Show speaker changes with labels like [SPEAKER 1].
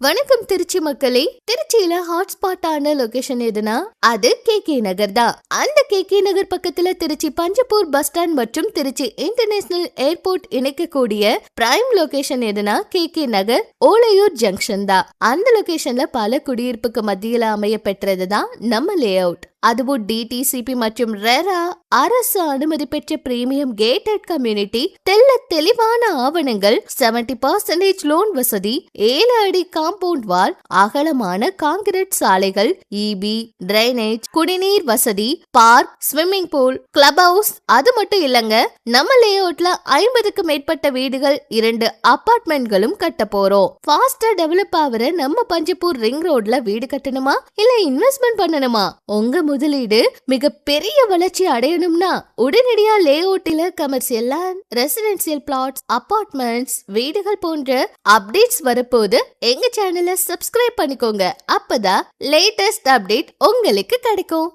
[SPEAKER 1] வணக்கம் திருச்சி மக்களே. திருச்சியில ஹாட்ஸ்பாட்டான லொகேஷன் எதுனா அது கே நகர் தான். அந்த கே நகர் பக்கத்துல திருச்சி பஞ்சப்பூர் பஸ் ஸ்டாண்ட் மற்றும் திருச்சி இன்டர்நேஷனல் ஏர்போர்ட் இணைக்கக்கூடிய பிரைம் லொகேஷன் எதுனா கே நகர் ஓலையூர் ஜங்ஷன் தான். அந்த லொகேஷன்ல பல குடியிருப்புக்கு மத்தியில அமைய பெற்றதுதான் நம்ம லே அவுட். அதுவும் டிடிசிபி மற்றும் ரெரா அரசு அனுமதி பெற்ற பிரீமியம் கேட்டட் கம்யூனிட்டி, தெளிவான ஆவணங்கள், 70% லோன் வசதி, 7 அடி காம்பவுண்ட் வால், அகலமான கான்கிரீட் சாலைகள், இபி, டிரைனேஜ், குடிநீர் வசதி, park, swimming pool, club house. அது மட்டும் இல்லங்க, நம்ம லே அவுட்ல 50க்கு மேற்பட்ட வீடுகள், 2 அபார்ட்மெண்ட்களும் கட்ட போறோம். ஃபாஸ்டா டெவலப் ஆகிற நம்ம பஞ்சப்பூர் ரிங் ரோட்ல வீடு கட்டணுமா இல்ல இன்வெஸ்ட்மெண்ட் பண்ணணுமா? உங்க முதலீடு மிக பெரிய வளர்ச்சி அடையணும்னா உடனடியா லே அவுட்ல commercial land, residential plots, apartments, வீடுகள் போன்ற அப்டேட்ஸ் வரப்போது எங்க சேனலை சப்ஸ்கிரைப் பண்ணிக்கோங்க. அப்பதான் லேட்டஸ்ட் அப்டேட் உங்களுக்கு கிடைக்கும்.